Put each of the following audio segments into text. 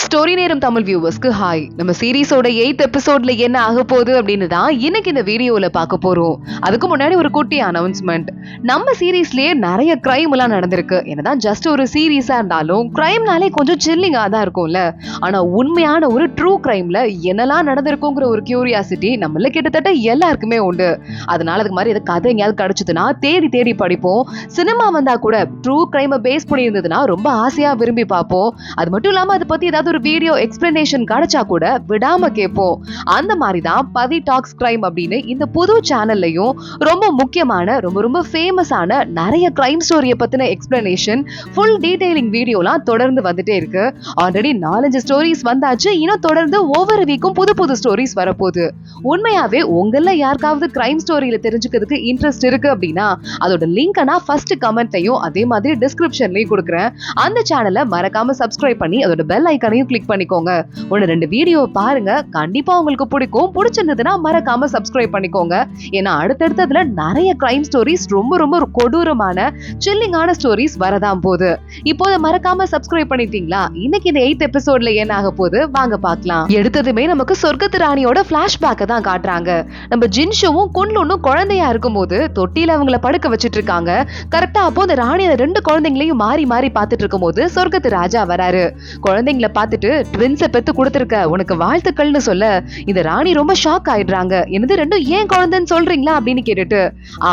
Story நேரம் Tamil வியூவர்ஸ்க்கு hi. நம்ம சீரிஸோட 8th எபிசோட்ல என்ன ஆக போகுது அப்படின்னு தான் இன்னைக்கு இந்த வீடியோல பார்க்க போறோம். அதுக்கு முன்னாடி ஒரு குட்டி அனௌன்ஸ்மெண்ட். நம்ம சீரிஸ்லயே நிறைய கிரைம் எல்லாம் நடந்திருக்கு. என்னதான் ஜஸ்ட் ஒரு சீரிஸா இருந்தாலும் கிரைம்னாலே கொஞ்சம் சில்லிங்கா தான் இருக்கும்ல. ஆனா உண்மையான ஒரு ட்ரூ கிரைம்ல என்னெல்லாம் நடந்திருக்குங்கிற ஒரு கியூரியாசிட்டி நம்மள கிட்டத்தட்ட எல்லாருக்குமே உண்டு. அதனால அதுக்கு மாதிரி ஏதாவது கதை எங்கேயாவது கிடைச்சதுன்னா தேடி தேடி படிப்போம். சினிமா வந்தா கூட ட்ரூ கிரைமை பேஸ் பண்ணி இருந்ததுன்னா ரொம்ப ஆசையா விரும்பி பார்ப்போம். அது மட்டும் இல்லாம அதை பத்தி ஏதாவது ஒரு வீடியோ எக்ஸ்பிளனேஷன் கிடைச்சா கூட விடாம கேட்போம். அந்த மாதிரி தான் பதி டாக்ஸ் கிரைம் அப்படின்னு இந்த புது சேனல்லையும் ரொம்ப முக்கியமான ரொம்ப ஃபேமஸான நிறைய கிரைம் ஸ்டோரியை பத்தின எக்ஸ்பிளனேஷன் ஃபுல் டீடைலிங் வீடியோலாம் தொடர்ந்து வந்துட்டே இருக்கு. ஆல்ரெடி 4-5 ஸ்டோரிஸ் வந்தாச்சு. இன்னும் தொடர்ந்து ஒவ்வொரு வீக்கும் புது புது ஸ்டோரிஸ் வரப்போகுது. உண்மையாவே உங்கள யாருக்காவது கிரைம் ஸ்டோரியில தெரிஞ்சுக்கிறதுக்கு இன்ட்ரெஸ்ட் இருக்கு அப்படின்னா அதோட லிங்க் நான் ஃபர்ஸ்ட் கமெண்ட்லயும் அதே மாதிரி டிஸ்கிரிப்ஷன்லயும் கொடுக்குறேன். அந்த சேனலை மறக்காம சப்ஸ்கிரைப் பண்ணி அதோட பெல் ஐக்கானையும் கிளிக் பண்ணிக்கோங்க. 1-2 வீடியோ பாருங்க, கண்டிப்பா உங்களுக்கு பிடிக்கும். பிடிச்சிருந்ததுன்னா மறக்காம சப்ஸ்கிரைப் பண்ணிக்கோங்க. ஏன்னா அடுத்தடுத்ததுல நிறைய கிரைம் ஸ்டோரிஸ் ரொம்ப கொடூரமான சில்லிங்கான ஸ்டோரிஸ் வரதான் போகுது. இப்போ மறக்காம சப்ஸ்கிரைப் பண்ணிட்டீங்களா? இன்னைக்கு இந்த 8th எபிசோட்ல என்ன ஆக போகுது வாங்க பார்க்கலாம். எடுத்ததுமே நமக்கு சொர்க்கத்து ராணியோட பிளாஷ்பேக்கை தான் காட்டுறாங்க. நம்ம ஜின்ஷுவும் குன்லுனும் குழந்தையா இருக்கும்போது தொட்டியில அவங்கள படுக்க வச்சிட்டு இருக்காங்க. கரெக்டா அப்போ அந்த ராணி 2 குழந்தைங்களையும் மாறி மாறி பார்த்துட்டு இருக்கும்போது சொர்க்கத்து ராஜா வராரு. குழந்தைங்களை பார்த்துட்டு ட்வின்ஸை பெத்து கொடுத்துருக்க, உனக்கு வாழ்த்துக்கள்னு சொல்ல இந்த ராணி ரொம்ப ஷாக் ஆயிடுறாங்க. என்னது 2 ஏன் குழந்தைன்னு சொல்றீங்களா அப்படின்னு கேட்டுட்டு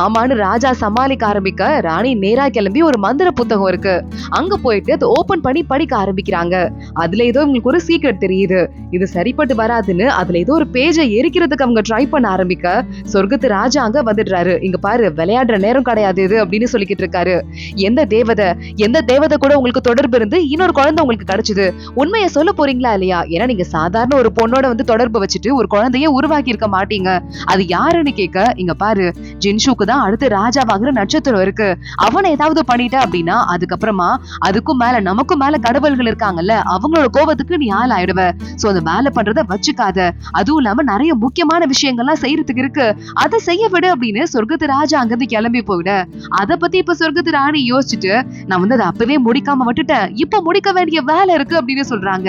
ஆமான்னு ராஜா சமாளிக்க ஆரம்பிக்க ராணி நேரா கிளம்பி ஒரு மந்திர புத்தகம் இருக்கு அங்க போயிட்டு அதை ஓபன் பண்ணி படிக்க ஆரம்பிக்கிறாங்க. அதுல ஏதோ உங்களுக்கு ஒரு சீக்ரெட் தெரியுது. இது சரிப்பட்டு வராதுன்னு அதுல ஏதோ ஒரு பேஜை எரிக்கிறதுக்கு அவங்க ட்ரை பண்ண ஆரம்பிக்க சொர்க்கத்து ராஜா அங்க வந்துடுறாரு. இங்க பாரு, விளையாடுற நேரம் கிடையாது இது அப்படின்னு சொல்லிக்கிட்டு இருக்காரு. எந்த தேவதை கூட உங்களுக்கு தொடர்பு இருந்து இன்னொரு குழந்தை உங்களுக்கு கிடைச்சது, உண்மையை சொல்ல போறீங்களா இல்லையா? ஏன்னா நீங்க சாதாரண ஒரு பொண்ணோட தொடர்பு வச்சுட்டு ஒரு குழந்தைய உருவாக்கி இருக்க மாட்டீங்க. அது யாருன்னு கேட்க, இங்க பாரு, ஜின்ஷுக்கு தான் அடுத்து ராஜாவாகிற நட்சத்திரம் இருக்கு. அவனை ஏதாவது பண்ணிட்ட அப்படின்னா அதுக்கப்புறமா அதுக்கும் மேல நமக்கும் மேல கடவுள்கள் இருக்காங்கல்ல, அவங்களோட கோபத்துக்கு நீ ஆள் ஆயிடுவ. சோ அந்த வேலை பண்றத வச்சுக்காத. அதுவும் இல்லாம நிறைய முக்கியமான விஷயங்கள்லாம் செய்யறதுக்கு இருக்கு, அதை செய்ய விடு அப்படின்னு சொர்க்கத்து ராஜா அங்கிருந்து கிளம்பி போயிட அதை பத்தி இப்ப சொர்க்கத்து ராணி யோசிச்சுட்டு நான் அதை அப்பவே முடிக்காம விட்டுட்டேன், இப்ப முடிக்க வேண்டிய வேலை இருக்கு அப்படின்னு சொல்றாங்க.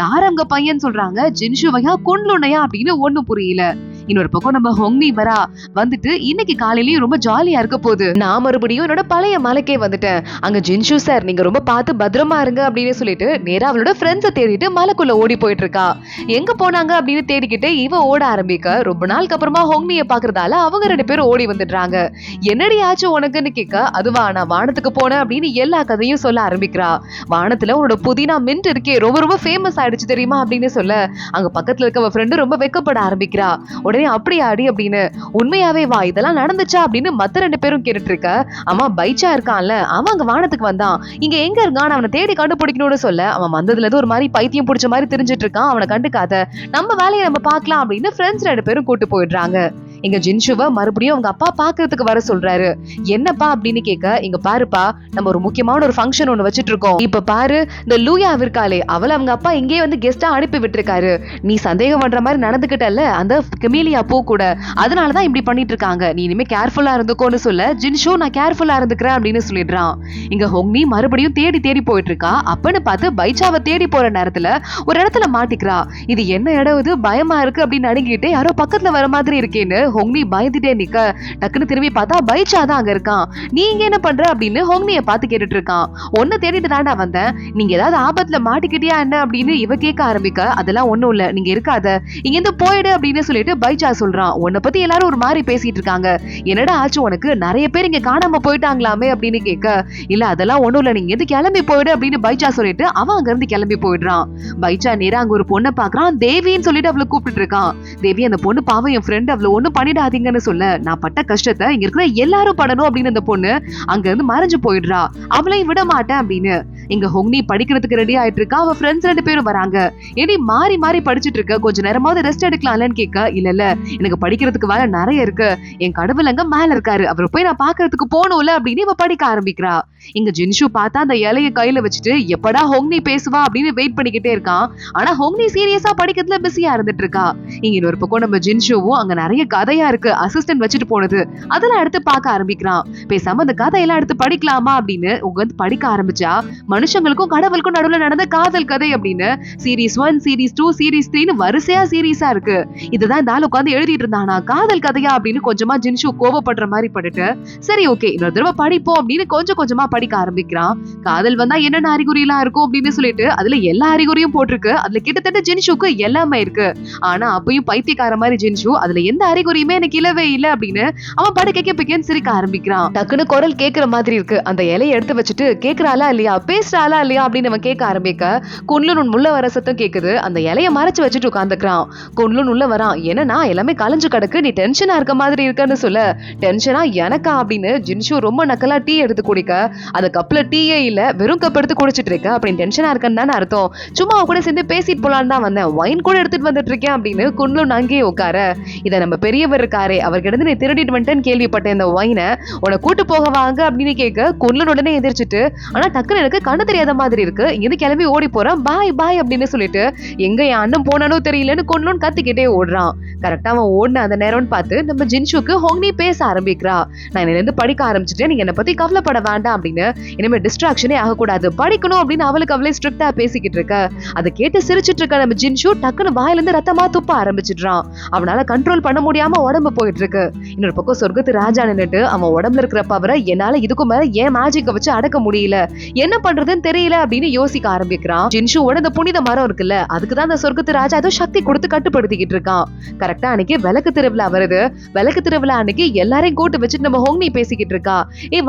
யார் அவங்க பையன் சொல்றாங்க, ஜின்ஷுவையா குன்லுனையா அப்படின்னு ஒண்ணும் புரியல. இன்னொரு பக்கம் நம்ம ஹொங்னி வரா வந்துட்டு இன்னைக்கு காலையிலயும் ரொம்ப ஜாலியா இருக்க போகுது. நான் மறுபடியும் என்னோட பழைய மலைக்கே வந்துட்டேன். அங்க ஜின்ஷு சார் நீங்க ரொம்ப பார்த்து பத்திரமா இருங்க அப்படின்னு சொல்லிட்டு நேரா அவளோட ஃப்ரெண்ட்ஸை தேடிட்டு மலைக்குள்ள ஓடி போயிட்டு இருக்கா. எங்க போனாங்க அப்படின்னு தேடிக்கிட்டு இவ ஓட ஆரம்பிக்க ரொம்ப நாளுக்கு அப்புறமா ஹொங்னிய பாக்குறதால அவங்க 2 பேரும் ஓடி வந்துடுறாங்க. என்னடி ஆச்சு உனக்குன்னு கேட்க, அதுவா நான் வானத்துக்கு போனேன் அப்படின்னு எல்லா கதையும் சொல்ல ஆரம்பிக்கிறா. வானத்துல உன்னோட புதினா மின்ட் இருக்கே ரொம்ப ஃபேமஸ் ஆயிடுச்சு தெரியுமா அப்படின்னு சொல்ல அங்க பக்கத்துல இருக்க ஃப்ரெண்டு ரொம்ப வெக்கப்பட ஆரம்பிக்கிறா. உடனே அப்படியா அடி அப்படின்னு, உண்மையாவே வா இதெல்லாம் நடந்துச்சா அப்படின்னு மத்த 2 பேரும் கேட்டுட்டு இருக்க. அவன் பைச்சா இருக்கான்ல, அவன் அங்க வானத்துக்கு வந்தான், இங்க எங்க இருக்கான் அவனை தேடி கண்டுபிடிக்கணும்னு சொல்ல அவன் வந்ததுல இருந்து ஒரு மாதிரி பைத்தியம் பிடிச்ச மாதிரி தெரிஞ்சிட்டு இருக்கான். அவனை கண்டுக்காத, நம்ம வேலையை நம்ம பார்க்கலாம் அப்படின்னு ஃப்ரெண்ட்ஸ் 2 பேரும் கூட்டு போயிடுறாங்க. இங்க ஜின்ஷுவை மறுபடியும் அவங்க அப்பா பாக்குறதுக்கு வர சொல்றாரு. என்னப்பா அப்படின்னு கேட்க, இங்க பாருப்பா, நம்ம ஒரு முக்கியமான ஒரு ஃபங்க்ஷன் ஒண்ணு வச்சிட்டு இருக்கோம். இப்ப பாரு, இந்த லூயா இருக்காளே அவளை அவங்க அப்பா இங்கே கெஸ்டா அனுப்பி விட்டுருக்காரு. நீ சந்தேகம் பண்ற மாதிரி நடந்துகிட்டல்ல அந்த கெமீலியா பூ கூட, அதனாலதான் இப்படி பண்ணிட்டு இருக்காங்க. நீ இனிமே கேர்ஃபுல்லா இருந்துக்கோன்னு சொல்ல ஜின்ஷு நான் கேர்ஃபுல்லா இருந்துக்கிறேன் அப்படின்னு சொல்லிடுறான். இங்க ஹொங்னி மறுபடியும் தேடி தேடி போயிட்டு இருக்கா. அப்பன்னு பார்த்து பைச்சாவை தேடி போற நேரத்துல ஒரு இடத்துல மாட்டிக்கிறா. இது என்ன இடம், இது பயமா இருக்கு அப்படின்னு நடுங்கிட்டு யாரோ பக்கத்துல வர மாதிரி இருக்கேன்னு ஹொங்னி பயந்துட்டே நிக்க டக்குன்னு திரும்பி பார்த்தா பைச்சா தான் அங்க இருக்கான். நீ இங்க என்ன பண்ற அப்படின்னு ஹொங்னிய பார்த்து கேட்டுட்டு இருக்கான். ஒன்னு தேடிட்டு தாண்டா வந்தேன், நீங்க ஏதாவது ஆபத்துல மாட்டிக்கிட்டியா என்ன அப்படின்னு இவ கேட்க ஆரம்பிக்க, அதெல்லாம் ஒண்ணும் இல்ல, நீங்க இருக்காத, இங்க இருந்து போயிடு அப்படின்னு சொல்லிட்டு பைச்சா சொல்றான். உன்னை பத்தி எல்லாரும் ஒரு மாதிரி பேசிட்டு இருக்காங்க, என்னடா ஆச்சு உனக்கு, நிறைய பேர் இங்க காணாம போயிட்டாங்களாமே அப்படின்னு கேட்க, இல்ல அதெல்லாம் ஒண்ணும் இல்ல, நீங்க எது கிளம்பி போயிடு அப்படின்னு பைச்சா சொல்லிட்டு அவன் அங்க இருந்து கிளம்பி போயிடுறான். பைச்சா நேரா அங்க ஒரு பொண்ணை பாக்குறான், தேவின்னு சொல்லிட்டு அவளை கூப்பிட்டு இருக்கான். தேவி அந்த பொண்ணு பாவம், என் ஃப்ரெண்ட், அவளை ஒண்ணு பண்ணிடாதீங்கன்னு சொல்ல நான் பட்ட கஷ்டத்தை இங்க இருக்கிற எல்லாரும் படணும் அப்படின்னு அந்த பொண்ணு அங்க இருந்து மறைஞ்சு போயிடுறா. அவளையும் விட மாட்டேன் அப்படின்னு இங்க ஹொங்னி படிக்கிறதுக்கு ரெடி ஆயிட்டு இருக்கா. அவ ஃப்ரெண்ட்ஸ் 2 பேரும் வராங்க. ஏடி மாறி மாறி படிச்சுட்டு இருக்க, கொஞ்ச நேரமாவது ரெஸ்ட் எடுக்கலாம்லன்னு கேட்க, இல்ல எனக்கு படிக்கிறதுக்கு வேலை நிறைய இருக்கு, என் கடவுள் அங்க மேல இருக்காரு, அவரை போய் நான் பாக்குறதுக்கு போகணும்ல அப்படின்னு இவ படிக்க ஆரம்பிக்கிறா. இங்க ஜின்ஷு பார்த்தா அந்த இலைய கையில வச்சுட்டு எப்படா ஹொங்னி பேசுவா அப்படின்னு வெயிட் பண்ணிக்கிட்டே இருக்கான். ஆனா ஹொங்னி சீரியஸா படிக்கிறதுல பிஸியா இருந்துட்டு இருக்கா. இங்க இன்னொரு பக்கம் நம்ம ஜின்ஷுவும் அங்க நிறைய கதை கதையா இருக்கு அசிஸ்டன்ட் வச்சுட்டு போனது, அதெல்லாம் எடுத்து பார்க்க ஆரம்பிக்கிறான். பேசாம அந்த கதையெல்லாம் எடுத்து படிக்கலாமா அப்படின்னு உட்காந்து படிக்க ஆரம்பிச்சா மனுஷங்களுக்கும் கடவுளுக்கும் நடுவுல நடந்த காதல் கதை அப்படின்னு சீரீஸ் 1, சீரீஸ் 2, சீரீஸ் 3 வரிசையா சீரீஸா இருக்கு. இதுதான் இந்த ஆள் உட்காந்து எழுதிட்டு இருந்தானா காதல் கதையா அப்படின்னு கொஞ்சமா ஜின்ஷு கோவப்படுற மாதிரி பட்டுட்டு, சரி ஓகே இன்னொரு தடவை படிப்போம் அப்படின்னு கொஞ்சம் கொஞ்சமா படிக்க ஆரம்பிக்கிறான். காதல் வந்தா என்னென்ன அறிகுறி எல்லாம் இருக்கும் அப்படின்னு சொல்லிட்டு அதுல எல்லா அறிகுறியும் போட்டிருக்கு. அதுல கிட்டத்தட்ட ஜின்ஷுக்கு எல்லாமே இருக்கு. ஆனா அப்பயும் பைத்தியக்கார மாதிரி ஜின்ஷு அதுல எந்த அறிகுறியுமே எனக்கு இல்லவே இல்ல அப்படின்னு அவன் படுக்கைக்கு சிரிக்க ஆரம்பிக்கிறான். டக்குன்னு குரல் கேக்குற மாதிரி இருக்கு. அந்த இலையை எடுத்து வச்சுட்டு கேக்குறாளா இல்லையா, பேசுறாளா இல்லையா அப்படின்னு அவன் கேட்க ஆரம்பிக்க குன்லுன் உள்ள வர சத்தம் கேக்குது. அந்த இலைய மறைச்சு வச்சுட்டு உட்காந்துக்கிறான். குன்லுன் உள்ள வரான். என்னன்னா எல்லாமே கலைஞ்சு கிடக்கு, நீ டென்ஷனா இருக்க மாதிரி இருக்குன்னு சொல்ல, டென்ஷனா எனக்கா அப்படின்னு ஜின்ஷு ரொம்ப நக்கலா டீ எடுத்து குடிக்க, அந்த கப்ல டீயே இல்ல வெறும் கப் எடுத்து குடிச்சிட்டு இருக்க, அப்படின்னு டென்ஷனா இருக்கன்னு தானே அர்த்தம். சும்மா அவ கூட சேர்ந்து பேசிட்டு போலான்னு தான் வந்தேன், வைன் கூட எடுத்துட்டு வந்துட்டு இருக்கேன் அப்படின்னு குன்லுன் அங்கேயே உட்கார, இதை நம்ம பெரியவர் இருக்காரே அவர்கிட்ட நீ திருடிட்டு வந்துட்டேன்னு கேள்விப்பட்டேன், இந்த வைனை உன கூட்டு போக வாங்க அப்படின்னு கேட்க குன்லுன் உடனே எதிர்ச்சிட்டு, ஆனா டக்குன்னு எனக்கு கண்ணு தெரியாத மாதிரி இருக்கு, இங்க கிளம்பி ஓடி போறான், பாய் பாய் அப்படின்னு சொல்லிட்டு எங்க என் அண்ணன் போனானோ தெரியலன்னு குன்லுன் கத்திக்கிட்டே ஓடுறான். கரெக்டா அவன் ஓடின அந்த நேரம்னு பார்த்து நம்ம ஜின்ஷுக்கு ஹோங்னி பேச ஆரம்பிக்கிறா. நான் இருந்து படிக்க ஆரம்பிச்சுட்டேன், நீங்க என்னை பத்தி கவலைப்பட வேண்டாம் அப்படின்னு, இனிமே டிஸ்ட்ராக்ஷனே ஆகக்கூடாது, படிக்கணும் அப்படின்னு அவளே ஸ்ட்ரிக்டா பேசிக்கிட்டு இருக்க. அதை கேட்டு சிரிச்சிட்டு இருக்க நம்ம ஜின்ஷு டக்குன்னு வாயில இருந்து ரத்தமா துப்ப ஆரம்பிச்சிடுறான். அவனால கண்ட்ரோல் பண்ண முடியாம உடம்பு போயிட்டு இருக்கு. இன்னொரு பக்கம் சொர்க்கத்து ராஜா நின்னுட்டு அவன் உடம்புல இருக்கிற பவரை என்னால இதுக்கும் மேல ஏன் மேஜிக்க வச்சு அடக்க முடியல, என்ன பண்றதுன்னு தெரியல அப்படின்னு யோசிக்க ஆரம்பிக்கிறான். ஜின்ஷுவோட அந்த புனித மரம் இருக்குல்ல, அதுக்குதான் அந்த சொர்க்கத்து ராஜா ஏதோ சக்தி கொடுத்து கட்டுப்படுத்திக்கிட்டு இருக்கான். கரெக்டா அன்னைக்கு விளக்கு திருவிழா வருது. விளக்கு திருவிழா அன்னைக்கு எல்லாரையும் கூட்டு வச்சுட்டு நம்ம ஹோங்னி பேசிக்கிட்டு இருக்கா.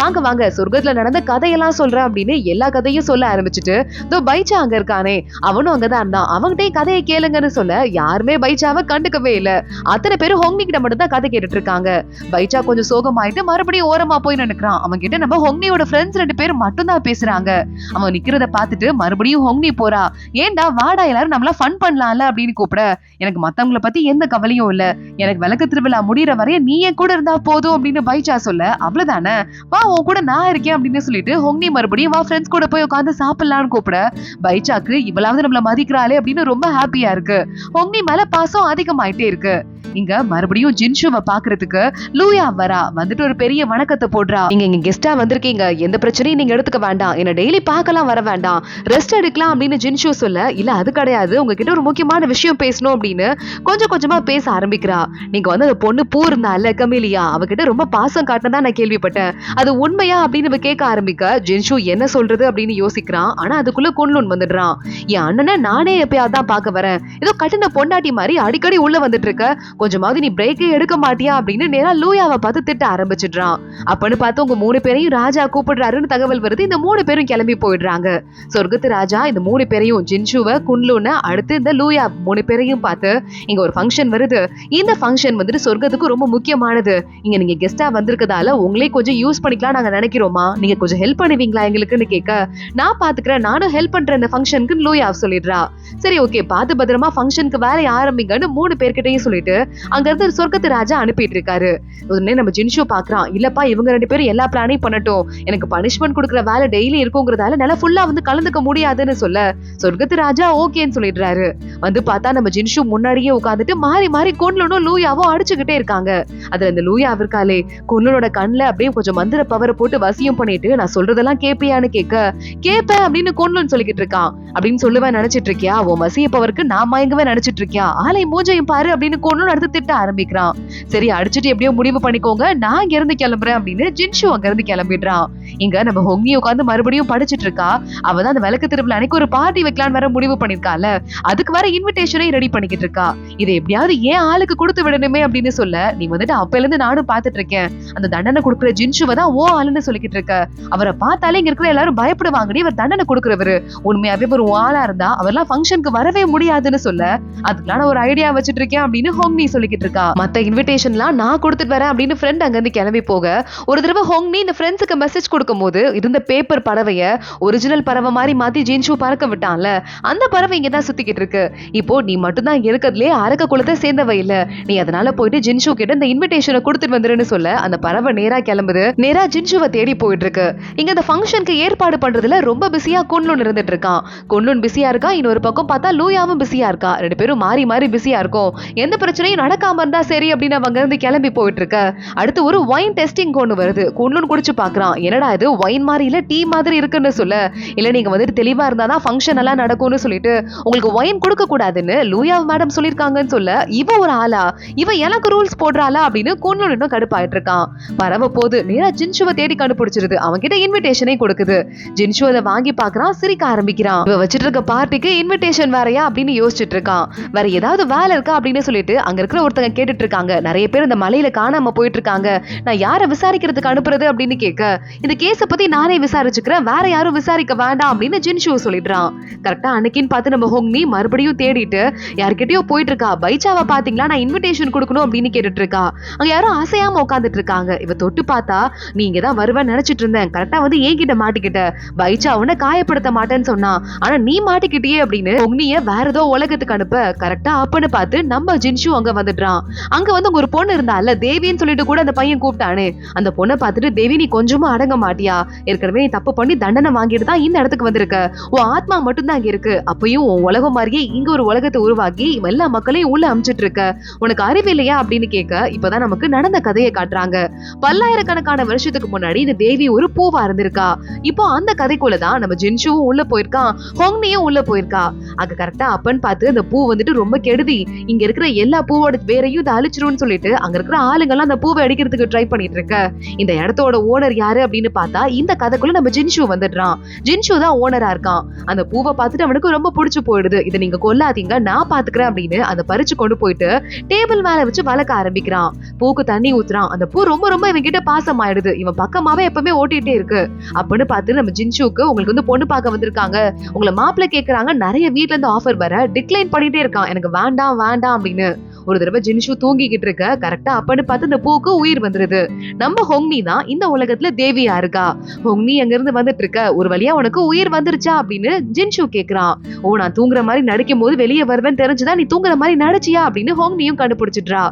வாங்க வாங்க சொர்க்கத்துல நடந்த கதையெல்லாம் சொல்ற அப்படின்னு எல்லா கதையும் சொல்ல ஆரம்பிச்சுட்டு, இதோ பைச்சா அங்க இருக்கானே அவனும் அங்கதான் இருந்தான், அவன்கிட்ட கதையை கேளுங்கன்னு சொல்ல யாருமே பைச்சாவை கண்டுக்கவே இல்ல. அத்தனை பேரும் ஹோங்னி கிட்ட மட்டும் தான் கதை கேட்டுட்டு இருக்காங்க. பைச்சா கொஞ்சம் சோகமாயிட்டு மறுபடியும் ஓரமா போய் நினைக்கிறான். அவன் கிட்ட நம்ம ஹோங்னியோட ஃப்ரெண்ட்ஸ் 2 பேரும் மட்டும் தான் பேசுறாங்க. அவன் நிக்கிறத பார்த்துட்டு மறுபடியும் ஹோங்னி போறா. ஏன்டா வாடா எல்லாரும் நம்மள ஃபன் பண்ணலாம்ல அப்படின்னு கூப்பிட, எனக்கு மத்தவங்கள பத்தி எந்த கவலையும் இல்ல, எனக்கு விளக்கு திருவிழா முடியற வரைய நீ என் கூட இருந்தா போதும் அப்படின்னு பைச்சா சொல்ல, அவ்வளவுதானே வா உன் கூட நான் இருக்கேன் அப்படின்னு சொல்லிட்டு ஹோங்னி மறுபடியும் வா ஃப்ரெண்ட்ஸ் கூட போய் உட்காந்து சாப்பிடலான்னு கூப்பிட, பைச்சாக்கு இவளாவது நம்மள மதிக்கிறாளே அப்படின்னு ரொம்ப ஹாப்பியா இருக்கு. ஹோங்னி மேல பாசம் அதிகமாயிட்டே இருக்கு. இங்க மறுபடியும் ஜின்ஷுவை பாக்குறதுக்கு லூயா வரா. வந்துட்டு ஒரு பெரிய வணக்கத்தை போடுறா. நீங்க இங்க கெஸ்டா வந்திருக்கீங்க, எந்த பிரச்சனையும் நீங்க எடுத்துக்க வேண்டாம், என்ன டெய்லி பார்க்கலாம் வர வேண்டாம், ரெஸ்ட் எடுக்கலாம் அப்படின்னு ஜின்ஷு சொல்ல, இல்ல அது கிடையாது உங்ககிட்ட ஒரு முக்கியமான விஷயம் பேசணும் அப்படின்னு கொஞ்சம் கொஞ்சமா பேச ஆரம்பிக்கிறா. நீங்க வந்து அந்த பொண்ணு பூ இருந்தால கமீலியா, அவகிட்ட ரொம்ப பாசம் காட்டினதா நான் கேள்விப்பட்டேன், அது உண்மையா அப்படின்னு கேட்க ஆரம்பிக்க ஜின்ஷு என்ன சொல்றது அப்படின்னு யோசிக்கிறான். ஆனா அதுக்குள்ள குன்லுன் வந்துடுறான். என் அண்ணனை நானே எப்பயாவது தான் பார்க்க வரேன், ஏதோ கட்டின பொண்டாட்டி மாதிரி அடிக்கடி உள்ள வந்துட்டு இருக்க, கொஞ்சமாவது நீ பிரேக்கே எடுக்க மாட்டியா அப்படின்னு நேரா லூயாவை பார்த்து திட்ட ஆரம்பிச்சிடுறான். அப்பன்னு பார்த்து உங்க 3 பேரையும் ராஜா கூப்பிடுறாருன்னு தகவல் வருது. இந்த 3 பேரும் கிளம்பி போயிடுறாங்க. சொர்க்கத்து ராஜா இந்த 3 பேரையும் ஜின்ஷுவை குன்லுன்னு அடுத்து இந்த லூயா 3 பேரையும் பார்த்து, இங்க ஒரு ஃபங்க்ஷன் வருது, இந்த ஃபங்க்ஷன் வந்துட்டு சொர்க்கத்துக்கு ரொம்ப முக்கியமானது, இங்க நீங்க கெஸ்டா வந்திருக்கதால உங்களே கொஞ்சம் யூஸ் பண்ணிக்கலாம் நாங்க நினைக்கிறோமா, நீங்க கொஞ்சம் ஹெல்ப் பண்ணுவீங்களா எங்களுக்குன்னு கேட்க, நான் பாத்துக்கிறேன் நானும் ஹெல்ப் பண்றேன் இந்த ஃபங்க்ஷனுக்கு லூயா சொல்லிடுறா. சரி ஓகே பார்த்து பத்திரமா ஃபங்க்ஷனுக்கு வேலையை ஆரம்பிங்கன்னு 3 பேர்கிட்டையும் சொல்லிட்டு அங்க இருந்து சொர்க்கத்து ராஜா அனுப்பிட்டு இருக்காரு. உடனே நம்ம ஜின்ஷு பாக்குறான், இல்லப்பா இவங்க 2 பேரும் எல்லா பிளானையும் பண்ணட்டும், எனக்கு பனிஷ்மெண்ட் கொடுக்குற வேலை டெய்லி இருக்குங்கிறதால நல்லா ஃபுல்லா வந்து கலந்துக்க முடியாதுன்னு சொல்ல சொர்க்கத்து ராஜா ஓகேன்னு சொல்லிடுறாரு. வந்து பார்த்தா நம்ம ஜின்ஷு முன்னாடியே உட்காந்துட்டு மாறி மாறி குன்லுனும் லூயாவும் அடிச்சுக்கிட்டே இருக்காங்க. அதுல இந்த லூயா இருக்காளே குன்லுனோட கண்ணுல அப்படியே கொஞ்சம் மந்திர பவரை போட்டு வசியம் பண்ணிட்டு, நான் சொல்றதெல்லாம் கேப்பியான்னு கேப்பேன் அப்படின்னு குன்லுன் சொல்லிக்கிட்டு இருக்கான். அப்படின்னு சொல்லுவேன் நினைச்சிட்டு இருக்கியா, உன் வசிய பவருக்கு நான் மயங்கவே நினைச்சிட்டு இருக்கியா, ஆலை மூஞ்சையும் பாரு அப்படின்னு குன்லுன் அடுத்து திட்ட ஆரம்பிக்கிறான். சரி அடிச்சுட்டு எப்படியோ முடிவு பண்ணிக்கோங்க, நான் இங்க இருந்து கிளம்புறேன் அப்படின்னு ஜின்ஷு அங்க இருந்து கிளம்பிடுறான். இங்க நம்ம ஹோங்னி உட்காந்து மறுபடியும் படிச்சிட்டு இருக்கா. அவதான் அந்த விளக்கு திருவிழா அன்னைக்கு ஒரு பார்ட்டி வைக்கலான்னு வர முடிவு பண்ணிருக்கால, அதுக்கு வர இன்விடேஷனை ரெடி பண்ணிக்கிட்டு இருக்கா. இதை எப்படியாவது ஏன் ஆளுக்கு கொடுத்து விடணுமே அப்படின்னு சொல்ல, நீ வந்துட்டு அப்பல இருந்து நானும் பாத்துட்டு இருக்கேன், அந்த தண்டனை கொடுக்குற ஜின்ஷுவை தான் ஓ ஆளுன்னு சொல்லிக்கிட்டு இருக்க, அவரை பார்த்தாலே இங்க இருக்கிற எல்லாரும் பயப்படுவாங்கடி, இவர் தண்டனை கொடுக்குறவரு, உண்மையாவே ஒரு ஆளா இருந்தா அவர்லாம் ஃபங்க்ஷனுக்கு வரவே முடியாதுன்னு சொல்ல, அதுக்கெல்லாம் ஒரு ஐடியா வச்சுட்டு இருக்கேன் அப்படின்னு ஹோங்னி சொல்லிக்கிட்டு இருக்கா. மத்த இன்விடேஷன்லாம் நான் கொடுத்துட்டு வரேன் அப்படின்னு ஃப்ரெண்ட் அங்க இருந்து கிளம்பி போக, ஒரு தடவை ஹோங்னி இந்த ஃப்ரெண்ட்ஸுக்கு மெசேஜ் கொடுக்கும் போது இருந்த பேப்பர் பறவைய ஒரிஜினல் பறவை மாதிரி மாத்தி ஜின்ஷு பறக்க விட்டான்ல, அந்த பறவை இங்கதான் சுத்திக்கிட்டு இருக்கு. இப்போ நீ மட்டும் தான் இருக்கிறதுலே அரக்க குலத்தை சேர்ந்தவ இல்ல, நீ அதனால போயிட்டு ஜின்ஷு கிட்ட இந்த இன்விடேஷனை கொடுத்துட்டு வந்துருன்னு சொல்ல, அந்த பறவை நேரா கிளம்புது. நேரா ஜின்ஷுவை தேடி போயிட்டு இருக்கு. இங்க இந்த ஃபங்க்ஷனுக்கு ஏற்பாடு பண்றதுல ரொம்ப பிஸியா குன்லுன் இருந்துட்டு இருக்கான். குன்லுன் பிஸியா இருக்கா. இன்னொரு பக்கம் பக்கம் பார்த்தா லூயாவும் பிஸியா இருக்கா. 2 பேரும் மாறி மாறி பிஸியா இருக்கும். எந்த பிரச்சனையும் நடக்காம இருந்தா சரி அப்படின்னு அவங்க இருந்து கிளம்பி போயிட்டு இருக்க. அடுத்து ஒரு வைன் டெஸ்டிங் கொண்டு வருது. குன்லுன் குடிச்சு பாக்குறான். என்னடா இது வைன் மாதிரி இல்ல டீ மாதிரி இருக்குன்னு சொல்ல, இல்ல நீங்க வந்துட்டு தெளிவா இருந்தாதான் ஃபங்க்ஷன் எல்லாம் நடக்கும்னு சொல்லிட்டு உங்களுக்கு வைன் கொடுக்க கூடாதுன்னு லூயா மேடம் சொல்லிருக்காங்கன்னு சொல்ல, இவ ஒரு ஆளா, இவ எனக்கு ரூல்ஸ் போடுறாளா அப்படின்னு குன்லுன் இன்னும் கடுப்பாயிட்டு இருக்கான். பரவ போது நேரா ஜின்ஷுவை தேடி கண்டுபிடிச்சிருது. அவன் கிட்ட இன்விடேஷனே கொடுக்குது. ஜின்ஷு அதை வாங்கி பாக்குறான், சிரிக்க ஆரம்பிக்கிறான். இவ வச்சிட்டு இருக்க பார்ட்டிக்கு இன்விடேஷன் வேறையா அப்படின்னு யோசிச்சுட்டு இருக்கான். வேற ஏதாவது வேலை இருக்கா அப்படின்னு சொல்லிட்டு அங்க இருக்கிற ஒருத்தங்க கேட்டுட்டு இருக்காங்க. நிறைய பேர் இந்த மலையில காணாம போயிட்டு இருக்காங்க, நான் யாரை விசாரிக்கிறதுக்கு அனுப்புறது அப்படின்னு கேட்க, இந்த கேஸ பத்தி நானே விசாரிச்சுக்கிறேன், வேற யாரும் விசாரிக்க வேண்டாம் அப்படின்னு ஜின்ஷு சொல்லிடுறான். கரெக்டா அன்னைக்குன்னு பார்த்து நம்ம ஹோங்னி மறுபடியும் தேடிட்டு யார்கிட்டயோ போயிட்டு இருக்கா. பைச்சாவை பாத்தீங்களா, நான் இன்விடேஷன் கொடுக்கணும் அப்படின்னு கேட்டுட்டு இருக்கா. அங்க யாரும் அசையாம உட்காந்துட்டு இருக்காங்க. இவ தொட்டு பார்த்தா, நீங்க தான் வருவேன்னு நினைச்சிட்டு இருந்தேன், கரெக்டா வந்து என்கிட்ட மாட்டிக்கிட்ட, பைச்சா உன்னை காயப்படுத்த மாட்டேன்னு சொன்னா, ஆனா நீ மாட்டிக்கிட்டியே அப்படின்னு ஹோங்னிய வேற ஏதோ உலகத்துக்கு அனுப்ப கரெக்டா அப்பன்னு பார்த்து நம்ம ஜின்ஷு அங்க வந்துடுறான். அங்க வந்து ஒரு பொண்ணு இருந்தால தேவின்னு சொல்லிட்டு கூட அந்த பையன் கூப்பிட்டானே, அந்த பொண்ணை பார்த்துட்டு, தேவி நீ கொஞ்சமா அடங்க மாட்டியா, ஏற்கனவே நீ தப்பு பண்ணி தண்டனை வாங்கிட்டு தான் இந்த இடத்துக்கு வந்திருக்க, உன் ஆத்மா மட்டும் தான் இங்க இருக்கு, அப்பயும் உன் உலகம் மாதிரியே இங்க ஒரு உலகத்தை உருவாக்கி எல்லா மக்களையும் உள்ள அமிச்சிட்டு இருக்க, உனக்கு அறிவு இல்லையா அப்படின்னு கேட்க, இப்பதான் நமக்கு நடந்த கதையை காட்டுறாங்க. பல்லாயிரக்கணக்கான வருஷத்துக்கு முன்னாடி இந்த தேவி ஒரு பூவா இருந்திருக்கா. இப்போ அந்த கதைக்குள்ளதான் நம்ம ஜின்ஷுவும் உள்ள போயிருக்கான், ஹோங்னியும் உள்ள போயிருக்கா. அங்க கரெக்டா அப்பன்னு பார்த்து அந்த பூ வந்துட்டு ரொம்ப கெடுதி, இங்க இருக்கிற எல்லா பூவோட வேறையும் இதை அழிச்சிரும்னு சொல்லிட்டு அங்க இருக்கிற ஆளுங்கெல்லாம் அந்த பூவை அடிக்கிறதுக்கு ட்ரை பண்ணிட்டு இருக்க. இந்த இடத்தோட ஓனர் யாரு அப்படின்னு பார்த்தா இந்த கதைக்குள்ள நம்ம ஜின்ஷு வந்துடுறான். ஜின்ஷு தான் ஓனரா இருக்கான். அந்த பூவை பார்த்துட்டு அவனுக்கு ரொம்ப பிடிச்சு போயிடுது. இதை நீங்க கொல்லாதீங்க, நான் பாத்துக்கிறேன் அப்படின்னு அதை பறிச்சு கொண்டு போயிட்டு டேபிள் மேல வச்சு வளர்க்க ஆரம்பிக்கிறான். பூக்கு தண்ணி ஊத்துறான். அந்த பூ ரொம்ப ரொம்ப இவன் கிட்ட பாசம் ஆயிடுது. இவன் பக்கமாவே எப்பவுமே ஓட்டிட்டே இருக்கு. அப்படின்னு பார்த்து நம்ம ஜின்ஷுக்கு, உங்களுக்கு வந்து பொண்ணு பார்க்க வந்திருக்காங்க, உங்களை மாப்பிள்ளை கேட்கறாங்க, நிறைய வீட்ல இருந்து ஆஃபர் வர டிக்ளைன் பண்ணிட்டே இருக்கான், எனக்கு வேண்டாம் வேண்டாம் அப்படின்னு. ஒரு தடவை ஜின்ஷு தூங்கிக்கிட்டு இருக்க கரெக்டா அப்பன்னு பார்த்து இந்த பூக்கு உயிர் வந்துருது. நம்ம ஹோங்னி தான் இந்த உலகத்துல தேவியா இருக்கா. ஹோங்னி அங்க இருந்து வந்துட்டு இருக்க, ஒரு வழியா உனக்கு உயிர் வந்துருச்சா அப்படின்னு ஜின்ஷு கேக்குறான். ஓ, நான் தூங்குற மாதிரி நடிக்கும் போது வெளியே வருவேன்னு தெரிஞ்சுதான் நீ தூங்குற மாதிரி நடிச்சியா அப்படின்னு ஹோங்னியும் கண்டுபிடிச்சிட்றா.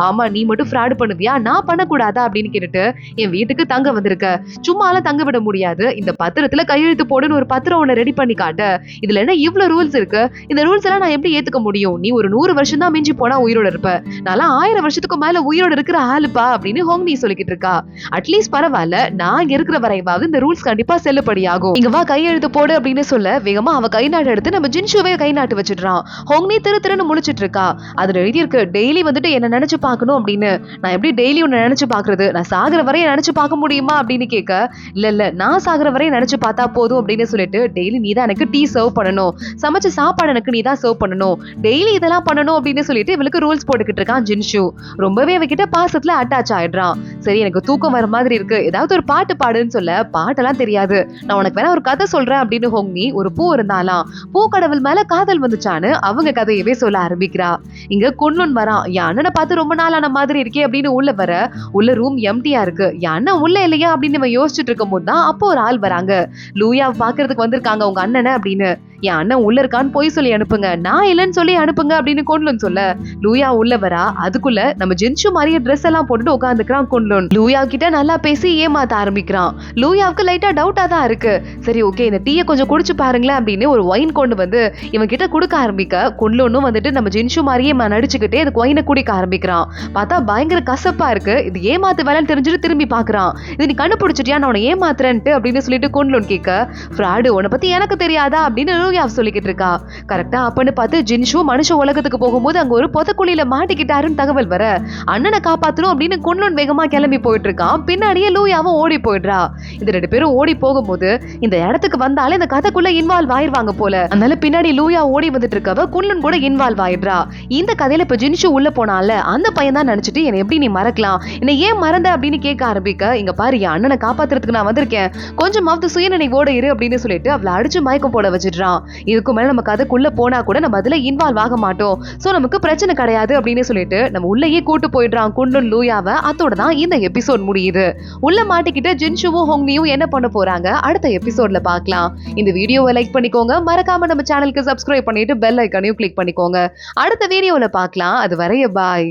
ஆமா, நீ மட்டும் ஃப்ராட் பண்ணுவியா, நான் பண்ணக்கூடாதா அப்படின்னு கேட்டுட்டு என் வீட்டுக்கு தங்க வந்திருக்க, சும்மாலாம் தங்க விட முடியாது, இந்த பத்திரத்துல கையெழுத்து போடுன்னு ஒரு பத்திரம் ஒண்ணு ரெடி பண்ணி காட்டு, இதுல என்ன இவ்வளவு ரூல்ஸ் இருக்கு, இந்த ரூல்ஸ் எல்லாம் நான் எப்படி ஏத்துக்க முடியும், நீ ஒரு 100 வருஷம் தான் மிஞ்சி போனா உயிரோட இருப்ப, நான் 1000 வருஷத்துக்கு மேல உயிரோட இருக்கிற ஆளுப்பா அப்படின்னு ஹோங்னி சொல்லிக்கிட்டு இருக்கா. அட்லீஸ்ட் பரவாயில்ல, நான் இருக்கிற வரைவாவது இந்த ரூல்ஸ் கண்டிப்பா செல்லுபடியாகும், இங்க வா கையெழுத்து போடு அப்படின்னு சொல்ல வேகமா அவ கை நாட்டு எடுத்து நம்ம ஜின்ஷுவே கை நாட்டு வச்சிடுறான். ஹோங்னி திருன்னு முழிச்சிட்டு இருக்கா. அதுல எழுதியிருக்கு, டெய்லி வந்துட்டு என்ன நினைச்சு பார்க்கணும் அப்படின்னு. நான் எப்படி டெய்லி உன்னை நினைச்சு பாக்குறது, நான் சாகுற வரைய நினைச்சு பார்க்க முடியுமா அப்படின்னு கேட்க, இல்ல நான் சாகுற வரைய நினைச்சு பார்த்தா போதும் அப்படின்னு சொல்லிட்டு, டெய்லி நீ தான் எனக்கு டீ சர்வ் பண்ணணும், சமைச்ச சாப்பாடு எனக்கு நீ தான் சர்வ் பண்ணணும், டெய்லி இதெல்லாம் பண்ணணும் அப்படின்னு சொல்லிட்டு இவளுக்கு ரூல்ஸ் போட்டுக்கிட்டு இருக்கான் ஜின்ஷு. ரொம்பவே அவகிட்ட பாசத்துல அட்டாச் ஆயிடுறான். சரி, எனக்கு தூக்கம் வர மாதிரி இருக்கு, ஏதாவது ஒரு பாட்டு பாடுன்னு சொல்ல, பாட்டெல்லாம் தெரியாது, நான் உனக்கு வேணா ஒரு கதை சொல்றேன் அப்படின்னு ஹோங்னி, ஒரு பூ இருந்தாலாம், பூ கடவுள் மேல காதல் வந்துச்சான்னு அவங்க கதையவே சொல்ல ஆரம்பிக்கிறா. இங்க குன்லுன் வரான். என் அண்ணனை பார்த்து ரொம்ப நாள் ஆன மாதிரி இருக்கே அப்படின்னு உள்ள வர, உள்ள ரூம் எம்டியா இருக்கு, என் அண்ணன் உள்ள இல்லையா அப்படின்னு நம்ம யோசிச்சுட்டு இருக்கும் போது தான் அப்போ ஒரு ஆள் வராங்க. லூயாவை பாக்குறதுக்கு வந்திருக்காங்க உங்க அண்ணனை அப்படின்னு. என் அண்ணன் உள்ள இருக்கான்னு போய் சொல்லி அனுப்புங்க, நான் இல்லைன்னு சொல்லி அனுப்புங்க அப்படின்னு குன்லுன் சொல்ல, லூயா உள்ள வரா. அதுக்குள்ள நம்ம ஜின்ஷு மாதிரிய ட்ரெஸ் எல்லாம் போட்டுட்டு உட்காந்துக்கிறான் குன்லுன். லூயா கிட்ட நல்லா பேசி ஏமாத்த ஆரம்பிக்கிறான். லூயாவுக்கு லைட்டா டவுட்டா தான் இருக்கு. சரி ஓகே, இந்த டீயை கொஞ்சம் குடிச்சு பாருங்களேன் அப்படின்னு ஒரு ஒயின் கொண்டு வந்து இவன் கிட்ட குடுக்க ஆரம்பிக்க, குன்லுன்னும் வந்துட்டு நம்ம ஜின்ஷு மாதிரியே நடிச்சுக்கிட்டே அந்த ஒயினை குடிக்க ஆரம்பிக்கிறான். பார்த்தா பயங்கர கசப்பா இருக்கு. இது ஏமாத்து வேலைன்னு தெரிஞ்சுட்டு திரும்பி பாக்குறான். இது நீ கண்டுபிடிச்சிட்டியா, நான் உன்னை ஏமாத்துறேன்ட்டு அப்படின்னு சொல்லிட்டு குன்லுன் கேட்க, ஃப்ராடு, உன்னை பத்தி எனக்கு தெரியாதா அப்படின்னு லூயா சொல்லிக்கிட்டு இருக்கா. கரெக்டா அப்பன்னு பார்த்து ஜின்ஷு மனுஷ உலகத்துக்கு போகும்போது அங்க ஒரு புதக்குழியில மாட்டிக்கிட்டாருன்னு தகவல் வர, அண்ணனை காப்பாத்தணும் அப்படின்னு குன்லுன் வேகமா கிளம்பி போயிட்டு இருக்கான். பின்னாடியே லூயாவும் ஓடி போயிடுறா. இந்த 2 பேரும் ஓடி போகும்போது இந்த இடத்துக்கு வந்தாலே இந்த கதைக்குள்ள இன்வால்வ் ஆயிருவாங்க போல. அதனால பின்னாடி லூயா ஓடி வந்துட்டு இருக்கவ குன்லுன் கூட இன்வால்வ் ஆயிடுறா. இந்த கதையில இப்ப ஜின்ஷு உள்ள போனால அந்த பையன் தான் நினைச்சிட்டு, என்ன எப்படி நீ மறக்கலாம், என்ன ஏன் மறந்த அப்படின்னு கேட்க ஆரம்பிக்க, இங்க பாரு, என் அண்ணனை காப்பாத்துறதுக்கு நான் வந்திருக்கேன், கொஞ்சமாவது சுயநினைவோட இரு அப்படின்னு சொல்லிட்டு அவளை அடிச்சு மயக்கம் போட வச்சிடுறான். இதுக்கு மேல நம்ம கதைக்குள்ள போனா கூட நம்ம அதுல இன்வால்வ் ஆக மாட்டோம், சோ நமக்கு பிரச்சனை கிடையாது அப்படின்னு சொல்லிட்டு நம்ம உள்ளேயே கூட்டு போயிடுறான் குன்லுன் லூயாவை. அதோட தான் இந்த எபிசோட் முடியுது. உள்ள மாட்டிக்கிட்ட ஜின்ஷுவும் ஹோங்னியும் என்ன பண்ண போறாங்க அடுத்த எபிசோட்ல பார்க்கலாம். இந்த வீடியோவை லைக் பண்ணிக்கோங்க, மறக்காம நம்ம சேனலுக்கு சப்ஸ்கிரைப் பண்ணிட்டு பெல் ஐக்கானையும் கிளிக் பண்ணிக்கோங்க. அடுத்த வீடியோல பார்க்கலாம். அது வரைய பாய்.